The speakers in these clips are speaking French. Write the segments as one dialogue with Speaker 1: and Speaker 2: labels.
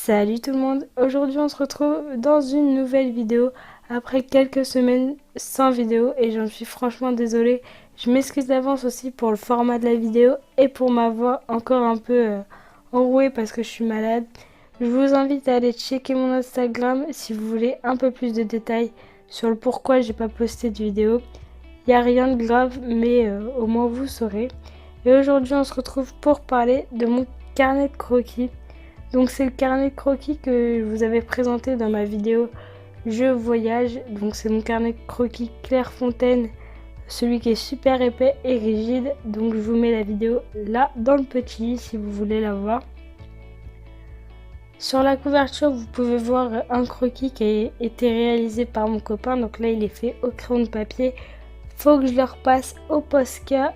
Speaker 1: Salut tout le monde, aujourd'hui on se retrouve dans une nouvelle vidéo après quelques semaines sans vidéo et j'en suis franchement désolée. Je m'excuse d'avance aussi pour le format de la vidéo et pour ma voix encore un peu enrouée parce que je suis malade. Je vous invite à aller checker mon Instagram si vous voulez un peu plus de détails sur le pourquoi j'ai pas posté de vidéo. Il n'y a rien de grave mais au moins vous saurez. Et aujourd'hui on se retrouve pour parler de mon carnet de croquis. Donc c'est le carnet de croquis que je vous avais présenté dans ma vidéo Je voyage. Donc c'est mon carnet de croquis Clairefontaine, celui qui est super épais et rigide. Donc je vous mets la vidéo là dans le petit si vous voulez la voir. Sur la couverture, vous pouvez voir un croquis qui a été réalisé par mon copain. Donc là il est fait au crayon de papier. Faut que je le repasse au Posca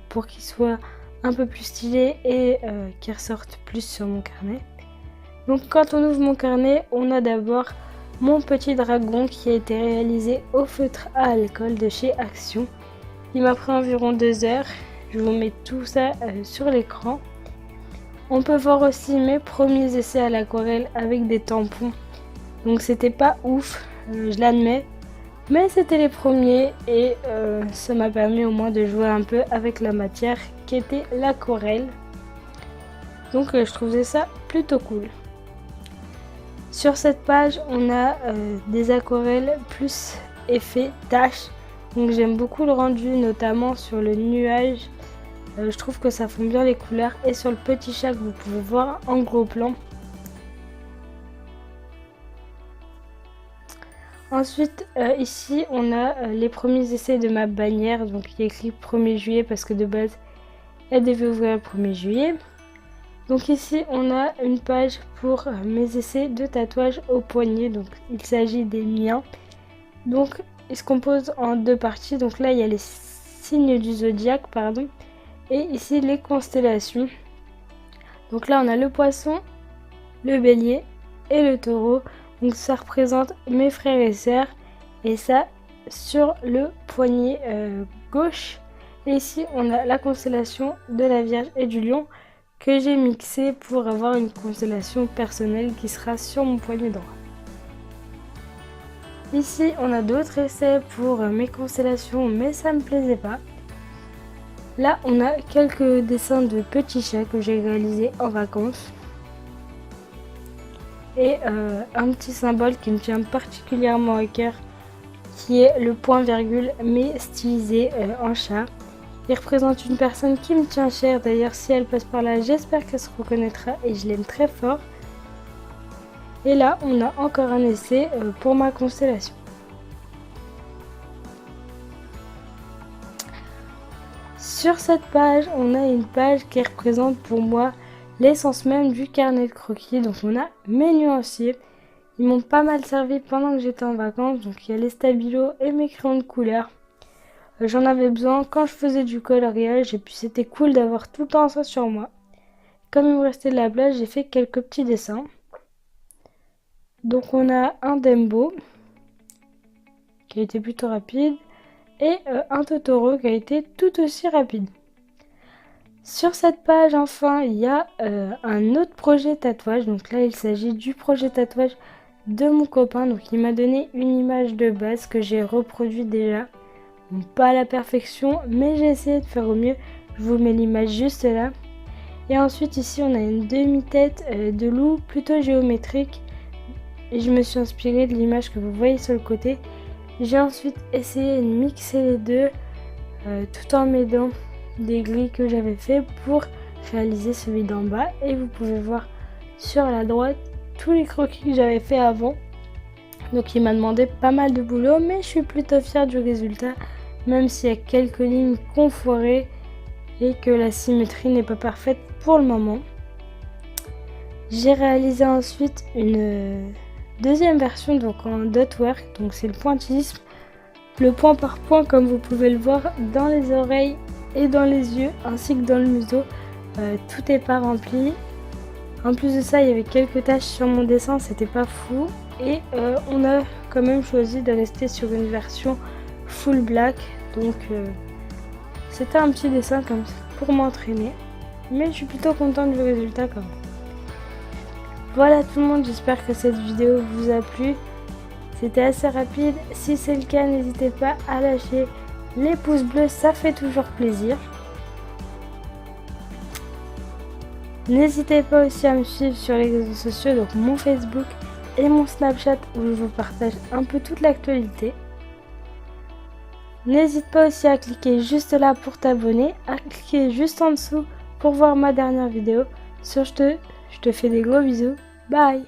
Speaker 1: pour qu'il soit un peu plus stylé et qui ressortent plus sur mon carnet. Donc quand on ouvre mon carnet, on a d'abord mon petit dragon qui a été réalisé au feutre à alcool de chez Action. Il m'a pris environ 2 heures. Je vous mets tout ça sur l'écran. On peut voir aussi mes premiers essais à l'aquarelle avec des tampons. Donc c'était pas ouf, je l'admets. Mais c'était les premiers et ça m'a permis au moins de jouer un peu avec la matière qui était l'aquarelle. Donc je trouvais ça plutôt cool. Sur cette page, on a des aquarelles plus effet tache. Donc j'aime beaucoup le rendu, notamment sur le nuage. Je trouve que ça fond bien les couleurs. Et sur le petit chat que vous pouvez voir en gros plan. Ensuite, ici, on a les premiers essais de ma bannière. Donc, il y a écrit 1er juillet parce que de base, elle devait ouvrir le 1er juillet. Donc ici, on a une page pour mes essais de tatouage au poignet. Donc, il s'agit des miens. Donc, il se compose en 2 parties. Donc là, il y a les signes du zodiaque, pardon. Et ici, les constellations. Donc là, on a le poisson, le bélier et le taureau. Donc ça représente mes frères et sœurs. Et ça sur le poignet gauche. Et ici on a la constellation de la Vierge et du Lion que j'ai mixé pour avoir une constellation personnelle qui sera sur mon poignet droit. Ici on a d'autres essais pour mes constellations mais ça me plaisait pas. Là on a quelques dessins de petits chats que j'ai réalisés en vacances. Et un petit symbole qui me tient particulièrement à cœur qui est le point virgule mais stylisé en chat. Il représente une personne qui me tient chère, d'ailleurs si elle passe par là j'espère qu'elle se reconnaîtra et je l'aime très fort. Et là on a encore un essai pour ma constellation. Sur cette page on a une page qui représente pour moi l'essence même du carnet de croquis. Donc on a mes nuanciers. Ils m'ont pas mal servi pendant que j'étais en vacances. Donc il y a les stabilos et mes crayons de couleur. J'en avais besoin quand je faisais du coloriage. Et puis c'était cool d'avoir tout le temps ça sur moi. Comme il me restait de la place, j'ai fait quelques petits dessins. Donc on a un Dembo qui a été plutôt rapide. Et un Totoro qui a été tout aussi rapide. Sur cette page, enfin, il y a un autre projet tatouage. Donc là, il s'agit du projet tatouage de mon copain. Donc il m'a donné une image de base que j'ai reproduit déjà. Bon, pas à la perfection, mais j'ai essayé de faire au mieux. Je vous mets l'image juste là. Et ensuite, ici, on a une demi-tête de loup plutôt géométrique. Et je me suis inspirée de l'image que vous voyez sur le côté. J'ai ensuite essayé de mixer les deux tout en m'aidant des grilles que j'avais fait pour réaliser celui d'en bas. Et vous pouvez voir sur la droite tous les croquis que j'avais fait avant. Donc il m'a demandé pas mal de boulot, mais je suis plutôt fière du résultat, même s'il y a quelques lignes qu'on foirait et que la symétrie n'est pas parfaite pour le moment. J'ai réalisé ensuite une deuxième version donc en dot work, donc c'est le pointillisme, le point par point comme vous pouvez le voir dans les oreilles et dans les yeux ainsi que dans le museau. Tout n'est pas rempli. En plus de ça, il y avait quelques taches sur mon dessin, c'était pas fou. Et on a quand même choisi de rester sur une version full black. Donc c'était un petit dessin comme ça pour m'entraîner. Mais je suis plutôt contente du résultat quand même. Voilà tout le monde, j'espère que cette vidéo vous a plu. C'était assez rapide. Si c'est le cas, n'hésitez pas à lâcher les pouces bleus, ça fait toujours plaisir. N'hésitez pas aussi à me suivre sur les réseaux sociaux, donc mon Facebook et mon Snapchat où je vous partage un peu toute l'actualité. N'hésite pas aussi à cliquer juste là pour t'abonner, à cliquer juste en dessous pour voir ma dernière vidéo. Sur ce, je te fais des gros bisous. Bye!